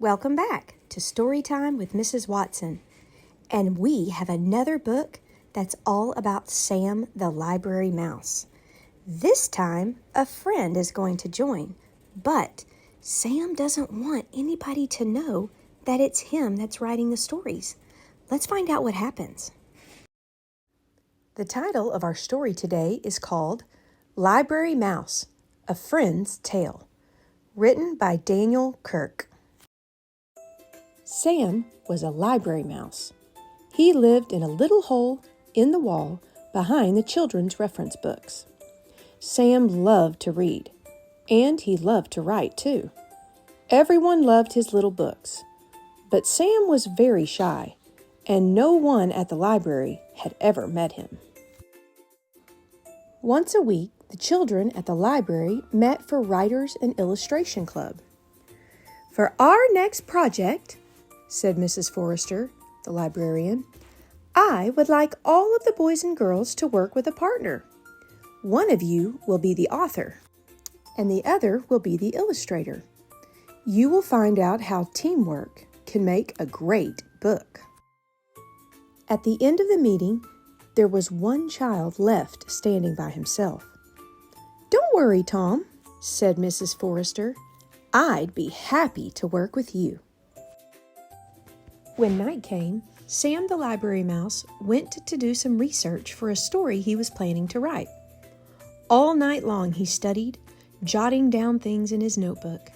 Welcome back to Storytime with Mrs. Watson. And we have another book that's all about Sam the library mouse. This time, a friend is going to join, but Sam doesn't want anybody to know that it's him that's writing the stories. Let's find out what happens. The title of our story today is called Library Mouse, A Friend's Tale, written by Daniel Kirk. Sam was a library mouse. He lived in a little hole in the wall behind the children's reference books. Sam loved to read, and he loved to write too. Everyone loved his little books, but Sam was very shy, and no one at the library had ever met him. Once a week, the children at the library met for Writers and Illustration Club. "For our next project," said Mrs. Forrester, the librarian, "I would like all of the boys and girls to work with a partner. One of you will be the author, and the other will be the illustrator. You will find out how teamwork can make a great book." At the end of the meeting, there was one child left standing by himself. "Don't worry, Tom," said Mrs. Forrester. "I'd be happy to work with you." When night came, Sam the library mouse went to do some research for a story he was planning to write. All night long he studied, jotting down things in his notebook.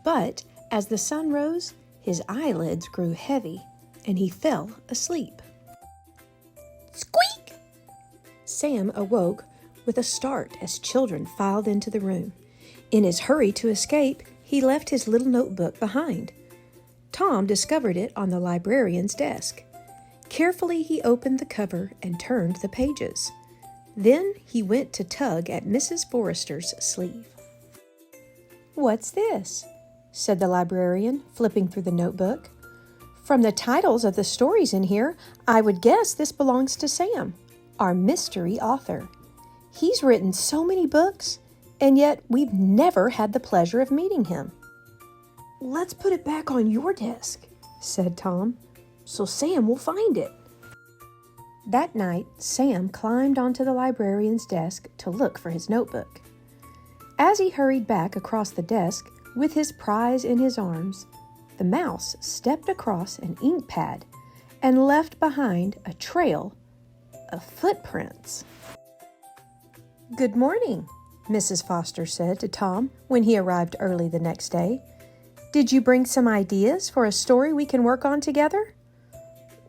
But as the sun rose, his eyelids grew heavy, and he fell asleep. Squeak! Sam awoke with a start as children filed into the room. In his hurry to escape, he left his little notebook behind. Tom discovered it on the librarian's desk. Carefully, he opened the cover and turned the pages. Then he went to tug at Mrs. Forrester's sleeve. "What's this?" said the librarian, flipping through the notebook. "From the titles of the stories in here, I would guess this belongs to Sam, our mystery author. He's written so many books, and yet we've never had the pleasure of meeting him." "Let's put it back on your desk," said Tom, "so Sam will find it." That night, Sam climbed onto the librarian's desk to look for his notebook. As he hurried back across the desk with his prize in his arms, the mouse stepped across an ink pad and left behind a trail of footprints. "Good morning," Mrs. Foster said to Tom when he arrived early the next day. "Did you bring some ideas for a story we can work on together?"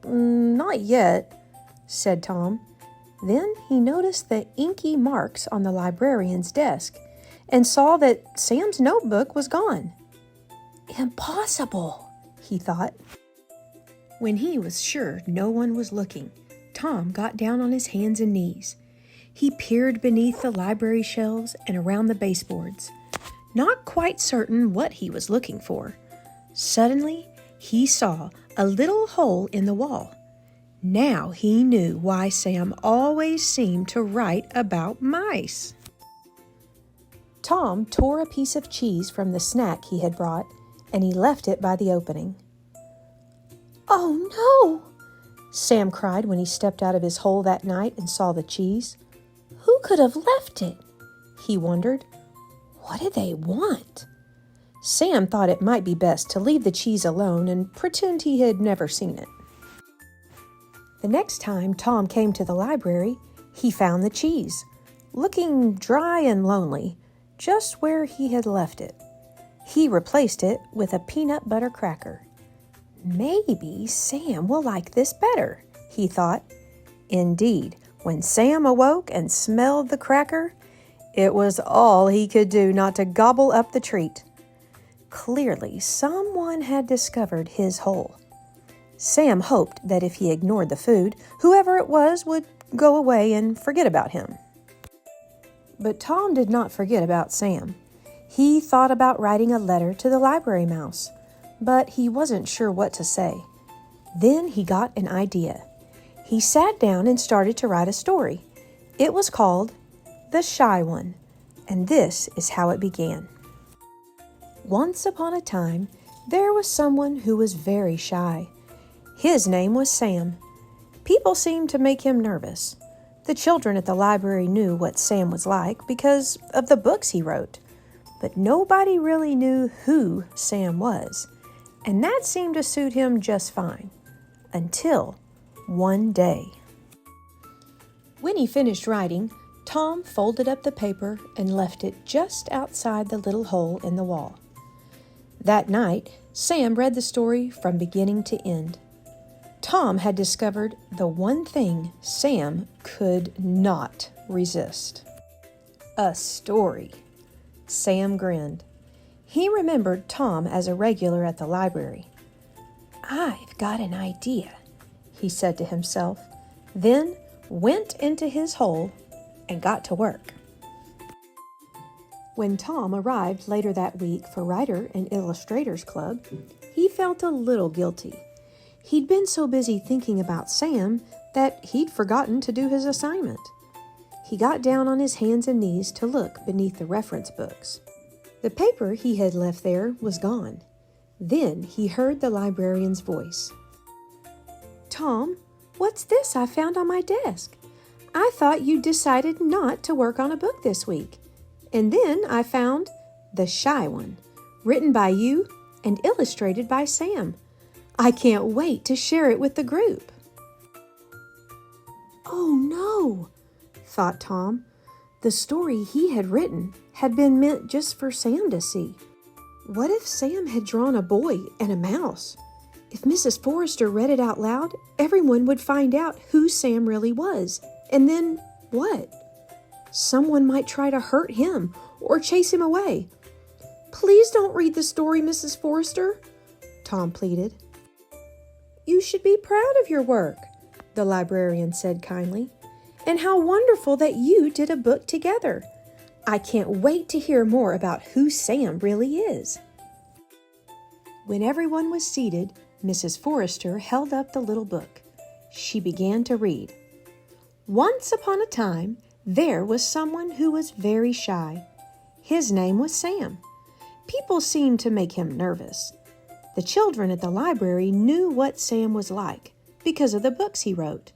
"Not yet," said Tom. Then he noticed the inky marks on the librarian's desk and saw that Sam's notebook was gone. "Impossible," he thought. When he was sure no one was looking, Tom got down on his hands and knees. He peered beneath the library shelves and around the baseboards, not quite certain what he was looking for. Suddenly, he saw a little hole in the wall. Now he knew why Sam always seemed to write about mice. Tom tore a piece of cheese from the snack he had brought, and he left it by the opening. "Oh no!" Sam cried when he stepped out of his hole that night and saw the cheese. Who could have left it? He wondered. What did they want? Sam thought it might be best to leave the cheese alone and pretend he had never seen it. The next time Tom came to the library, he found the cheese, looking dry and lonely, just where he had left it. He replaced it with a peanut butter cracker. Maybe Sam will like this better, he thought. Indeed, when Sam awoke and smelled the cracker, it was all he could do not to gobble up the treat. Clearly, someone had discovered his hole. Sam hoped that if he ignored the food, whoever it was would go away and forget about him. But Tom did not forget about Sam. He thought about writing a letter to the library mouse, but he wasn't sure what to say. Then he got an idea. He sat down and started to write a story. It was called The Shy One, and this is how it began. Once upon a time, There was someone who was very shy. His name was Sam. People seemed to make him nervous. The children at the library knew what Sam was like because of the books he wrote. But nobody really knew who Sam was, and that seemed to suit him just fine. Until one day. When he finished writing, Tom folded up the paper and left it just outside the little hole in the wall. That night, Sam read the story from beginning to end. Tom had discovered the one thing Sam could not resist. A story. Sam grinned. He remembered Tom as a regular at the library. "I've got an idea," he said to himself, then went into his hole and got to work. When Tom arrived later that week for Writer and Illustrators Club, he felt a little guilty. He'd been so busy thinking about Sam that he'd forgotten to do his assignment. He got down on his hands and knees to look beneath the reference books. The paper he had left there was gone. Then he heard the librarian's voice. "Tom, what's this I found on my desk? I thought you decided not to work on a book this week. And then I found The Shy One, written by you and illustrated by Sam. I can't wait to share it with the group." "Oh no," thought Tom. The story he had written had been meant just for Sam to see. What if Sam had drawn a boy and a mouse? If Mrs. Forrester read it out loud, everyone would find out who Sam really was. And then what? Someone might try to hurt him or chase him away. "Please don't read the story, Mrs. Forrester," Tom pleaded. "You should be proud of your work," the librarian said kindly. "And how wonderful that you did a book together. I can't wait to hear more about who Sam really is." When everyone was seated, Mrs. Forrester held up the little book. She began to read. "Once upon a time, there was someone who was very shy. His name was Sam. People seemed to make him nervous. The children at the library knew what Sam was like because of the books he wrote.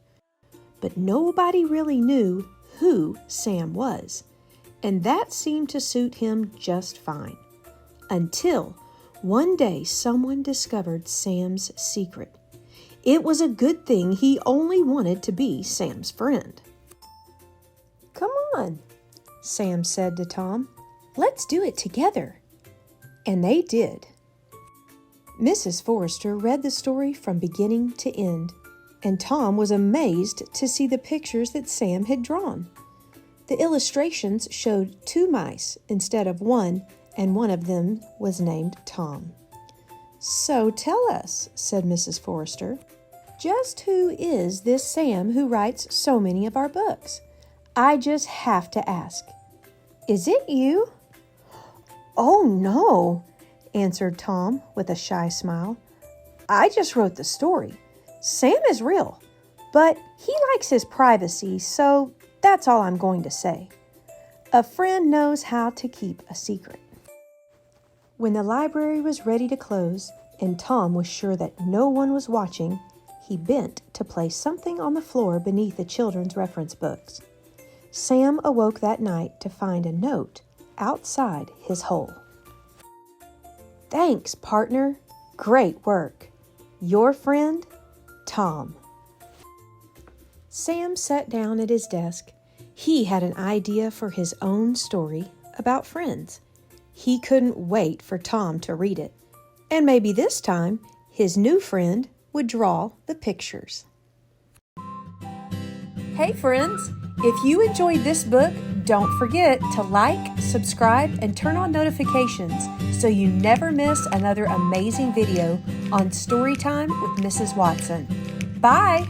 But nobody really knew who Sam was, and that seemed to suit him just fine. Until one day someone discovered Sam's secret. It was a good thing he only wanted to be Sam's friend. "Come on," Sam said to Tom. "Let's do it together." And they did. Mrs. Forrester read the story from beginning to end, and Tom was amazed to see the pictures that Sam had drawn. The illustrations showed 2 mice instead of 1, and one of them was named Tom. "So tell us," said Mrs. Forrester, "just who is this Sam who writes so many of our books? I just have to ask. Is it you?" "Oh, no," answered Tom with a shy smile. "I just wrote the story. Sam is real, but he likes his privacy, so that's all I'm going to say. A friend knows how to keep a secret." When the library was ready to close and Tom was sure that no one was watching, he bent to place something on the floor beneath the children's reference books. Sam awoke that night to find a note outside his hole. "Thanks, partner. Great work. Your friend, Tom." Sam sat down at his desk. He had an idea for his own story about friends. He couldn't wait for Tom to read it. And maybe this time, his new friend would draw the pictures. Hey friends, if you enjoyed this book, don't forget to like, subscribe, and turn on notifications so you never miss another amazing video on Storytime with Mrs. Watson. Bye!